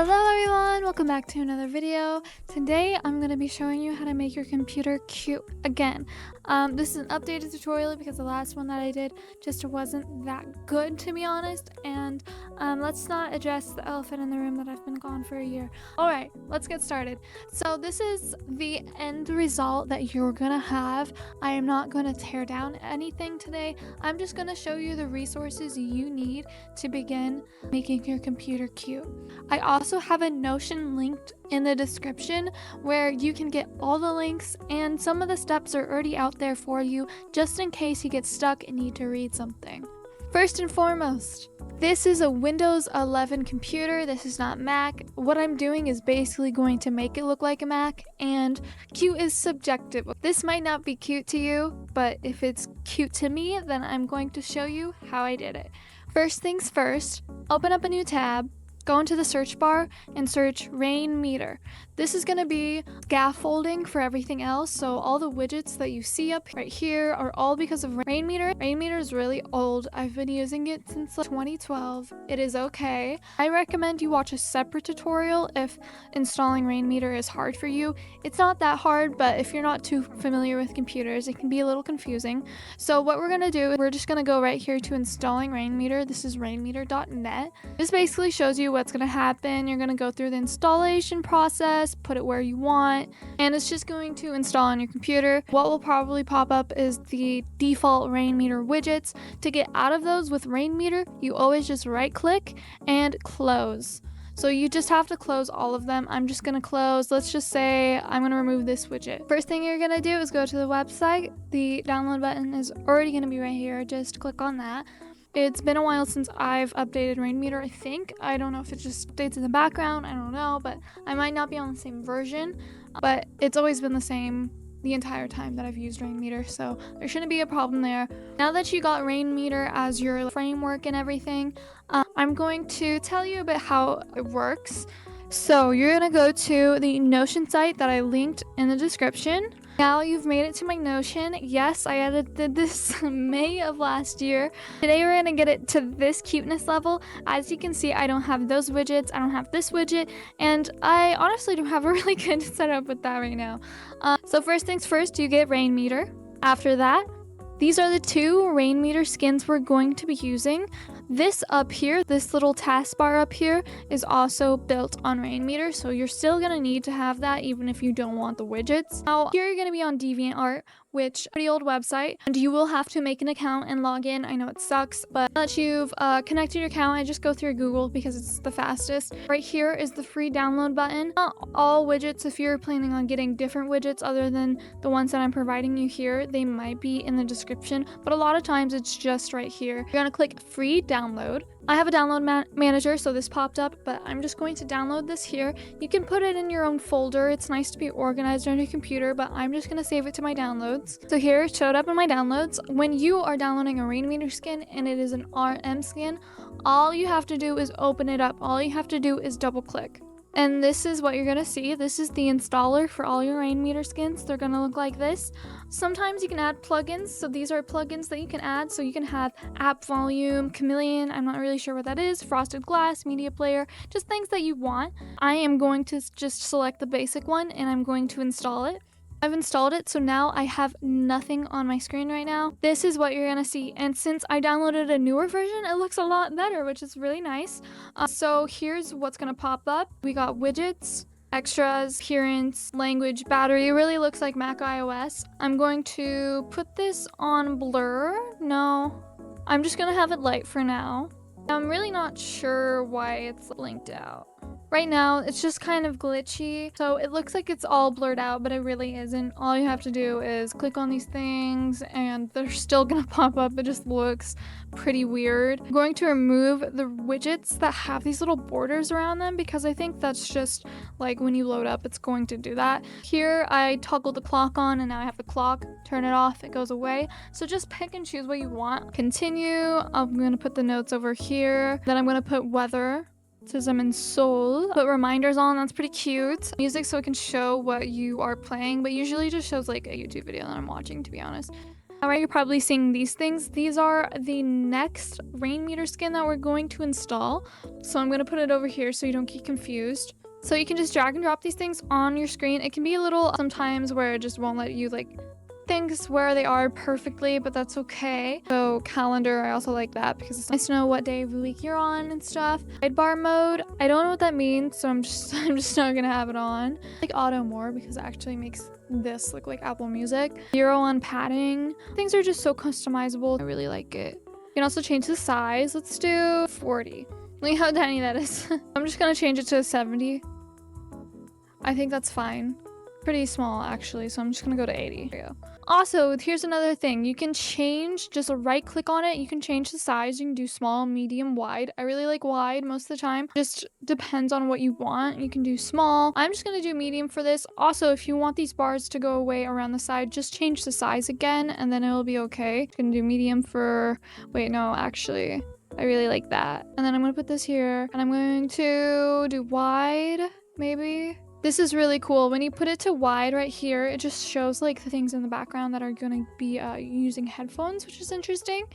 Hello everyone, welcome back to another video. Today I'm going to be showing you how to make your computer cute again. This is an updated tutorial because the last one that I did just wasn't that good, to be honest, and let's not address the elephant in the room that I've been gone for a year. Alright, let's get started. So this is the end result that you're going to have. I am not going to tear down anything today. I'm just going to show you the resources you need to begin making your computer cute. I also have a Notion linked in the description where you can get all the links, and some of the steps are already out there for you just in case you get stuck and need to read something. First and foremost, this is a Windows 11 computer. This is not Mac. What I'm doing is basically going to make it look like a Mac, and cute is subjective. This might not be cute to you, but if it's cute to me, then I'm going to show you how I did it. First things first, open up a new tab. Go into the search bar and search rainmeter. This is going to be scaffolding for everything else, so all the widgets that you see up right here are all because of rainmeter. Rainmeter is really old. I've been using it since 2012. It is okay. I recommend you watch a separate tutorial if installing rainmeter is hard for you. It's not that hard, but if you're not too familiar with computers, it can be a little confusing. So what we're going to do is we're just going to go right here to installing rainmeter. This is rainmeter.net. This basically shows you what's going to happen. You're going to go through the installation process, put it where you want, and it's just going to install on your computer. What will probably pop up is the default rainmeter widgets. To get out of those with rainmeter, you always just right click and close. So you just have to close all of them. I'm just going to close. Let's just say I'm going to remove this widget. First thing you're going to do is go to the website. The download button is already going to be right here. Just click on that. It's been a while since I've updated rainmeter, I think. I don't know if it just updates in the background. I don't know, but I might not be on the same version. But it's always been the same the entire time that I've used rainmeter, so there shouldn't be a problem there. Now that you got rainmeter as your framework and everything, I'm going to tell you about how it works. So you're going to go to the Notion site that I linked in the description. Now you've made it to my Notion. Yes, I edited this May of last year. Today we're going to get it to this cuteness level. As you can see, I don't have those widgets. I don't have this widget. And I honestly don't have a really good setup with that right now. So first things first, you get rainmeter. After that, these are the two rainmeter skins we're going to be using. This up here, this little taskbar up here, is also built on rainmeter, so you're still going to need to have that even if you don't want the widgets. Now, here you're going to be on DeviantArt, which is a pretty old website, and you will have to make an account and log in. I know it sucks, but now that you've connected your account, I just go through Google because it's the fastest. Right here is the free download button. Not all widgets, if you're planning on getting different widgets other than the ones that I'm providing you here, they might be in the description, but a lot of times it's just right here. You're going to click free download. I have a download manager, so this popped up, but I'm just going to download this here. You can put it in your own folder. It's nice to be organized on your computer, but I'm just going to save it to my downloads. So here it showed up in my downloads. When you are downloading a rainmeter skin and it is an RM skin, all you have to do is open it up. All you have to do is double click. And this is what you're going to see. This is the installer for all your rainmeter skins. They're going to look like this. Sometimes you can add plugins. So these are plugins that you can add. So you can have app volume, chameleon, I'm not really sure what that is, frosted glass, media player, just things that you want. I am going to just select the basic one and I'm going to install it. I've installed it, so now I have nothing on my screen right now. This is what you're gonna see, and since I downloaded a newer version, it looks a lot better, which is really nice. So here's what's gonna pop up. We got widgets, extras, appearance, language, battery. It really looks like Mac iOS. I'm going to put this on blur. No, I'm just gonna have it light for now. I'm really not sure why it's linked out. Right now, it's just kind of glitchy, so it looks like it's all blurred out, but it really isn't. All you have to do is click on these things, and they're still gonna pop up. It just looks pretty weird. I'm going to remove the widgets that have these little borders around them, because I think that's just, like, when you load up, it's going to do that. Here, I toggled the clock on, and now I have the clock. Turn it off, it goes away. So just pick and choose what you want. Continue. I'm gonna put the notes over here. Then I'm gonna put weather. It says I'm in Seoul. Put reminders on, that's pretty cute. Music so it can show what you are playing, but usually just shows like a YouTube video that I'm watching, to be honest. Alright, you're probably seeing these things. These are the next rainmeter skin that we're going to install. So I'm going to put it over here so you don't get confused. So you can just drag and drop these things on your screen. It can be a little sometimes where it just won't let you like things where they are perfectly, but that's okay. So calendar, I also like that because it's nice to know what day of the week you're on and stuff. Sidebar mode, I don't know what that means, so I'm just not gonna have it on. I like auto more because it actually makes this look like Apple Music. 0 on padding. Things are just so customizable. I really like it. You can also change the size. Let's do 40. Look how tiny that is. I'm just gonna change it to 70. I think that's fine. Pretty small actually, so I'm just gonna go to 80. There we go. Also, here's another thing. You can change, just right click on it, you can change the size. You can do small, medium, wide. I really like wide most of the time. Just depends on what you want. You can do small. I'm just gonna do medium for this. Also, if you want these bars to go away around the side, just change the size again and then it'll be okay. I'm gonna do medium for, wait, no, actually, I really like that. And then I'm gonna put this here and I'm going to do wide, maybe. This is really cool. When you put it to wide right here, it just shows like the things in the background that are going to be using headphones, which is interesting.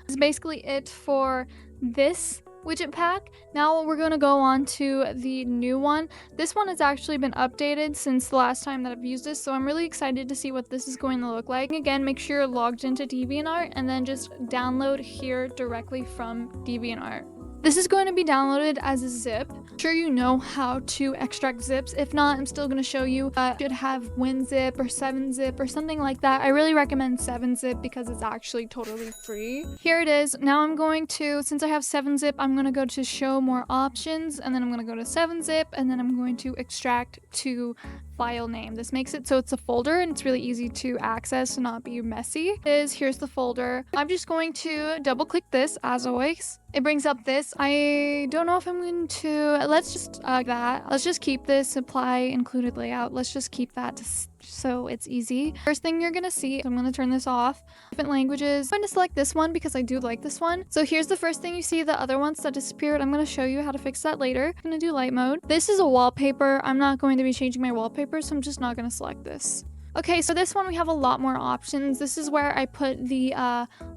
This is basically it for this widget pack. Now we're going to go on to the new one. This one has actually been updated since the last time that I've used this, so I'm really excited to see what this is going to look like. Again, make sure you're logged into DeviantArt and then just download here directly from DeviantArt. This is going to be downloaded as a zip. I'm sure you know how to extract zips. If not, I'm still going to show you. You should have WinZip or 7-zip or something like that. I really recommend 7-zip because it's actually totally free. Here it is. Now I'm going to, since I have 7-zip, I'm going to go to show more options and then I'm going to go to 7-zip and then I'm going to extract to file name. This makes it so it's a folder and it's really easy to access and not be messy. Here's the folder. I'm just going to double click this as always. It brings up this. I don't know if I'm going to, let's just let's just keep this apply included layout. Let's just keep that so it's easy. First thing you're gonna see, I'm gonna turn this off. Different languages. I'm going to select this one because I do like this one. So here's the first thing you see, the other ones that disappeared. I'm going to show you how to fix that later. I'm going to do light mode. This is a wallpaper. I'm not going to be changing my wallpaper, so I'm just not going to select this. Okay, so this one we have a lot more options. This is where I put the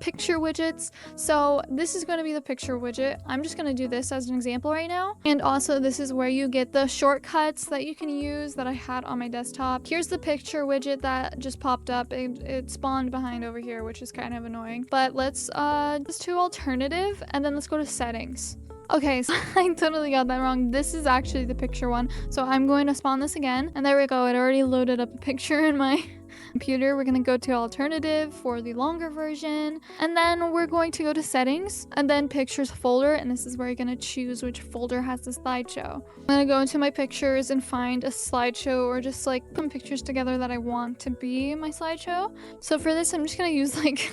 picture widgets. So this is going to be the picture widget. I'm just going to do this as an example right now. And also this is where you get the shortcuts that you can use that I had on my desktop. Here's the picture widget that just popped up. It spawned behind over here, which is kind of annoying. But let's do alternative and then let's go to settings. Okay, so I totally got that wrong. This is actually the picture one. So I'm going to spawn this again. And there we go. It already loaded up a picture in my computer. We're going to go to alternative for the longer version. And then we're going to go to settings and then pictures folder. And this is where you're going to choose which folder has the slideshow. I'm going to go into my pictures and find a slideshow or just like put pictures together that I want to be my slideshow. So for this, I'm just going to use like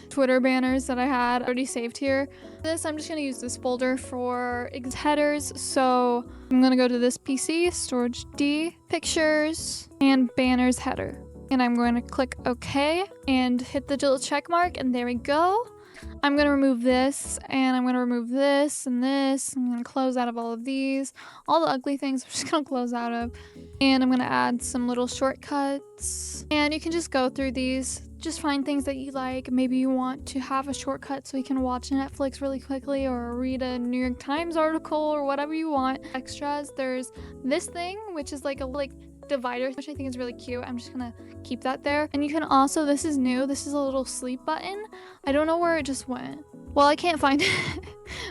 Twitter banners that I had already saved here. This, I'm just going to use this folder for headers. So I'm going to go to this PC, storage D, pictures, and banners header. And I'm going to click OK and hit the little check mark, and there we go. I'm going to remove this, and I'm going to remove this and this. I'm going to close out of all of these. All the ugly things I'm just going to close out of. And I'm going to add some little shortcuts. And you can just go through these. Just find things that you like. Maybe you want to have a shortcut so you can watch Netflix really quickly or read a New York Times article or whatever you want. Extras, there's this thing, which is like a divider, which I think is really cute. I'm just gonna keep that there. And you can also, this is new, this is a little sleep button. I don't know where it just went. Well, I can't find it.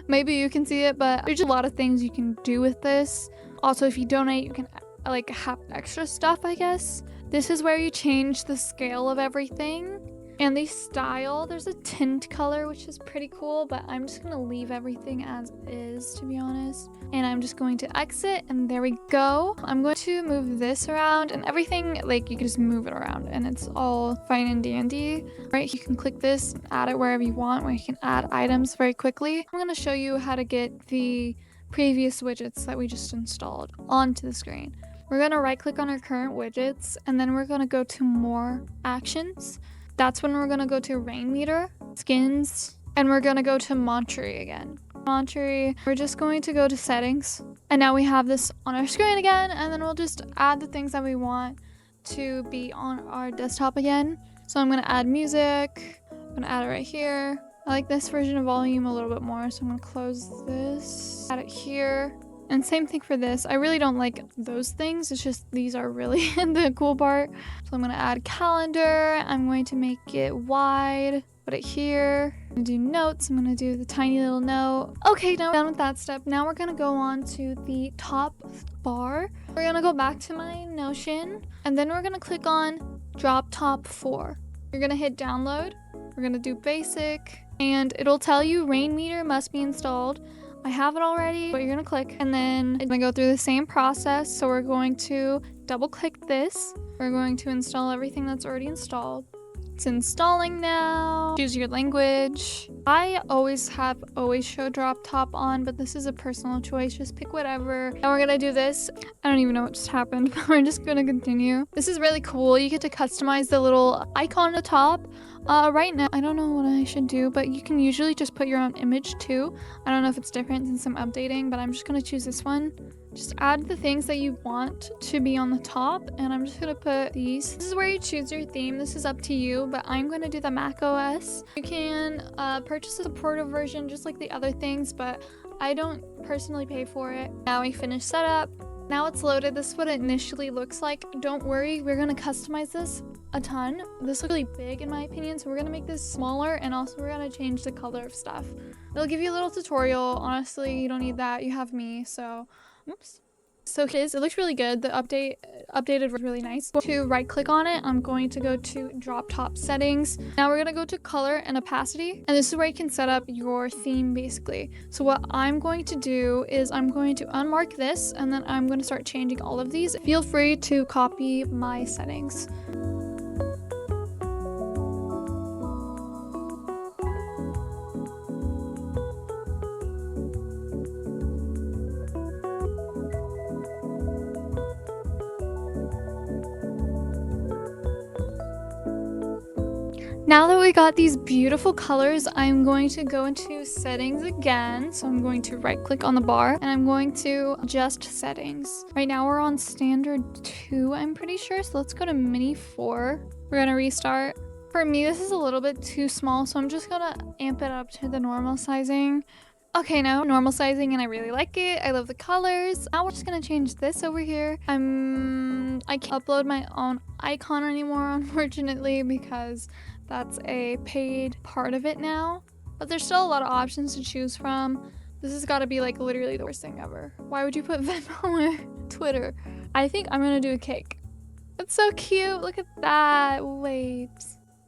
Maybe you can see it, but there's just a lot of things you can do with this. Also, if you donate, you can like have extra stuff, I guess. This is where you change the scale of everything and the style. There's a tint color, which is pretty cool, but I'm just going to leave everything as is, to be honest. And I'm just going to exit, and there we go. I'm going to move this around, and everything, like, you can just move it around, and it's all fine and dandy. Right, you can click this and add it wherever you want, where you can add items very quickly. I'm going to show you how to get the previous widgets that we just installed onto the screen. We're going to right click on our current widgets, and then we're going to go to more actions. That's when we're going to go to rainmeter, skins, and we're going to go to Monterey again. Monterey, we're just going to go to settings. And now we have this on our screen again, and then we'll just add the things that we want to be on our desktop again. So I'm gonna add music. I'm gonna add it right here. I like this version of volume a little bit more, so I'm gonna close this, add it here. And same thing for this. I really don't like those things. It's just these are really the cool part. So I'm gonna add calendar. I'm going to make it wide. Put it here. I'm gonna do notes. I'm gonna do the tiny little note. Okay, now we're done with that step. Now we're gonna go on to the top bar. We're gonna go back to my Notion, and then we're gonna click on Drop Top 4. You're gonna hit download. We're gonna do basic, and it'll tell you rainmeter must be installed. I have it already, but you're gonna click, and then it's gonna go through the same process. So we're going to double click this. We're going to install everything that's already installed. It's installing now. Choose your language. I always show drop top on, but this is a personal choice. Just pick whatever. Now we're gonna do this. I don't even know what just happened, but we're just gonna continue. This is really cool. You get to customize the little icon at the top. Right now, I don't know what I should do, but you can usually just put your own image too. I don't know if it's different since I'm updating, but I'm just gonna choose this one. Just add the things that you want to be on the top, and I'm just gonna put these. This is where you choose your theme. This is up to you, but I'm gonna do the Mac OS. You can purchase a supportive version just like the other things, but I don't personally pay for it. Now we finished setup. Now it's loaded. This is what it initially looks like. Don't worry, we're gonna customize this a ton. This looks really big in my opinion, so we're gonna make this smaller, and also we're gonna change the color of stuff. It'll give you a little tutorial. Honestly, you don't need that. You have me, so oops. So it looks really good. The updated was really nice. To right click on it, I'm going to go to drop top settings. Now we're gonna go to color and opacity, and this is where you can set up your theme basically. So what I'm going to do is I'm going to unmark this, and then I'm going to start changing all of these. Feel free to copy my settings. Now that we got these beautiful colors, I'm going to go into settings again. So I'm going to right click on the bar, and I'm going to adjust settings. Right now we're on standard 2, I'm pretty sure. So let's go to mini 4. We're gonna restart. For me, this is a little bit too small, so I'm just gonna amp it up to the normal sizing. Okay, now normal sizing, and I really like it. I love the colors. Now we're just gonna change this over here. I can't upload my own icon anymore, unfortunately, because that's a paid part of it now. But there's still a lot of options to choose from. This has got to be like literally the worst thing ever. Why would you put Venmo or Twitter? I think I'm gonna do a cake. It's so cute. Look at that. Wait,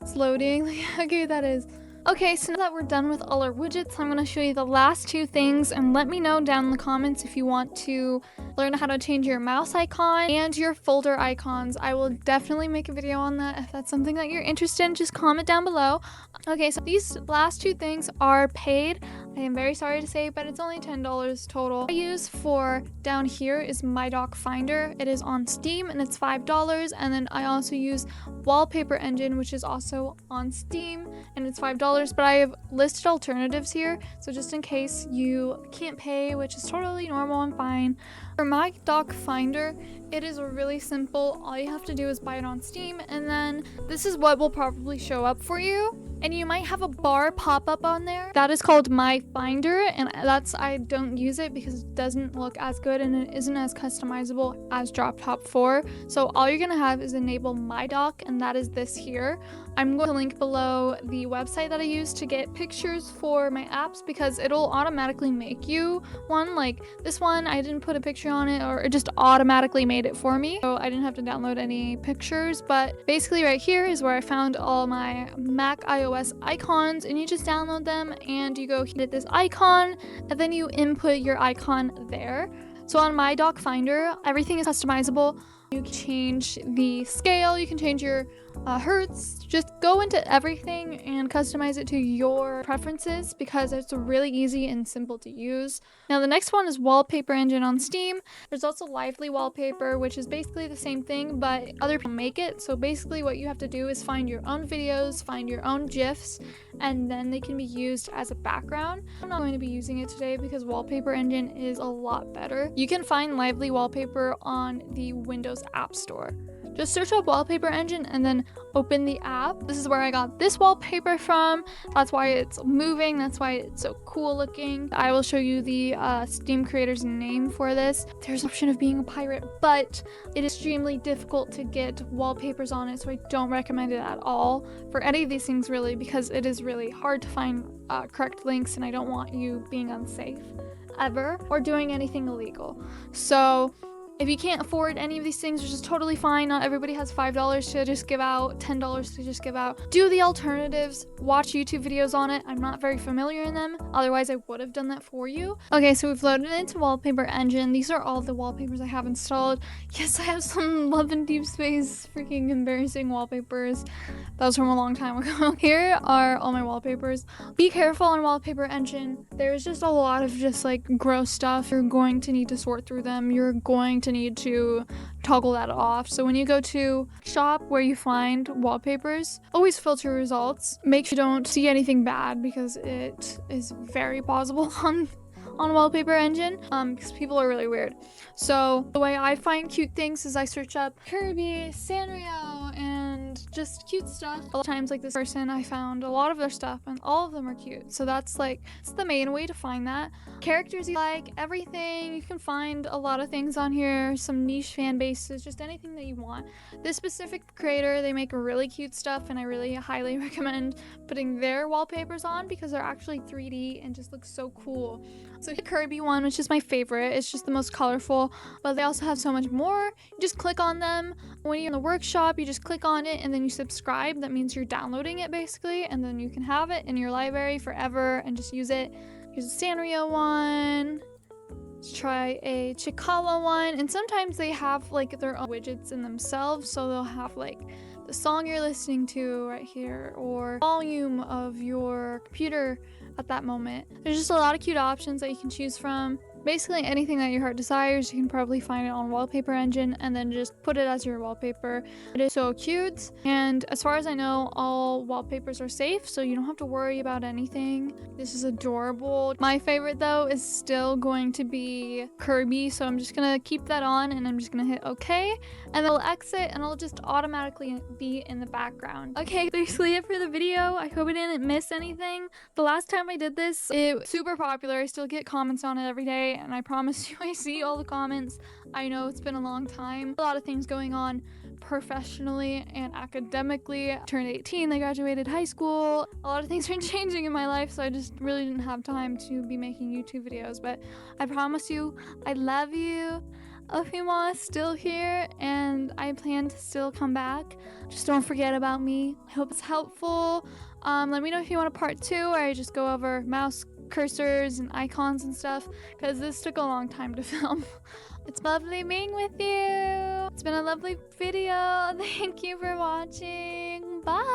it's loading. Look how cute that is. Okay, so now that we're done with all our widgets, I'm going to show you the last 2 things, and let me know down in the comments if you want to learn how to change your mouse icon and your folder icons. I will definitely make a video on that. If that's something that you're interested in, just comment down below. Okay, so these last 2 things are paid. I am very sorry to say, but it's only $10 total. I use for down here is My Doc Finder. It is on Steam, and it's $5. And then I also use Wallpaper Engine, which is also on Steam, and it's $5. But I have listed alternatives here, so just in case you can't pay, which is totally normal and fine. For My Doc Finder, it is really simple. All you have to do is buy it on Steam, and then this is what will probably show up for you. And you might have a bar pop up on there. That is called My Finder, and I don't use it because it doesn't look as good and it isn't as customizable as Drop Top 4. So all you're gonna have is enable My Doc, and that is this here. I'm going to link below the website that I use to get pictures for my apps, because it'll automatically make you one. Like this one, I didn't put a picture on it, or it just automatically made it for me, so I didn't have to download any pictures. But basically right here is where I found all my Mac iOS icons, and you just download them and you go hit this icon, and then you input your icon there. So on My Doc Finder, everything is customizable. You can change the scale, you can change your hertz, just go into everything and customize it to your preferences, because it's really easy and simple to use. Now the next one is Wallpaper Engine on Steam. There's also Lively Wallpaper, which is basically the same thing, but other people make it. So basically what you have to do is find your own videos, find your own GIFs, and then they can be used as a background. I'm not going to be using it today because Wallpaper Engine is a lot better. You can find Lively Wallpaper on the Windows App Store. just search up wallpaper engine and then open the app. This is where I got this wallpaper from. That's why it's moving. That's why it's so cool looking. I will show you the Steam creator's name for this. There's an option of being a pirate, but it is extremely difficult to get wallpapers on it, so I don't recommend it at all for any of these things really, because it is really hard to find correct links, and I don't want you being unsafe ever or doing anything illegal. So if you can't afford any of these things, which is totally fine, not everybody has $5 to just give out, $10 to just give out. Do the alternatives, watch YouTube videos on it. I'm not very familiar in them, otherwise I would have done that for you. Okay, so we've loaded it into wallpaper engine. These are all the wallpapers I have installed. Yes, I have some Love and Deep Space freaking embarrassing wallpapers. That was from a long time ago. Here are all my wallpapers. Be careful on wallpaper engine. There's just a lot of just like gross stuff. You're going to need to sort through them. You're going to need to toggle that off. So when you go to shop where you find wallpapers, always filter results. Make sure you don't see anything bad, because it is very possible on wallpaper engine, because people are really weird. So the way I find cute things is I search up Kirby, Sanrio, and just cute stuff. A lot of times, like this person, I found a lot of their stuff and all of them are cute. So that's like, it's the main way to find that. Characters you like, everything. You can find a lot of things on here, some niche fan bases, just anything that you want. This specific creator, they make really cute stuff, and I really highly recommend putting their wallpapers on because they're actually 3D and just look so cool. So the Kirby one, which is my favorite, it's just the most colorful, but they also have so much more. You just click on them. When you're in the workshop, you just click on it and then you subscribe. That means you're downloading it basically, and then you can have it in your library forever and just use it. Here's a Sanrio one. Let's try a Chikawa one, and sometimes they have like their own widgets in themselves, so they'll have like the song you're listening to right here, or volume of your computer at that moment. There's just a lot of cute options that you can choose from. Basically anything that your heart desires, you can probably find it on wallpaper engine and then just put it as your wallpaper. It is so cute, and as far as I know, all wallpapers are safe, so you don't have to worry about anything. This is adorable. My favorite though is still going to be Kirby, so I'm just gonna keep that on and I'm just gonna hit OK, and it'll exit and it'll just automatically be in the background. Okay, basically it for the video. I hope I didn't miss anything. The last time I did this, it was super popular. I still get comments on it every day, and I promise you I see all the comments. I know it's been a long time. A lot of things going on professionally and academically. I turned 18, I graduated high school. A lot of things are changing in my life, so I just really didn't have time to be making YouTube videos, but I promise you, I love you. Ofima is still here, and I plan to still come back. Just don't forget about me. I hope it's helpful. Let me know if you want a part 2 where I just go over mouse cursors and icons and stuff, because this took a long time to film. It's lovely being with you. It's been a lovely video. Thank you for watching. Bye.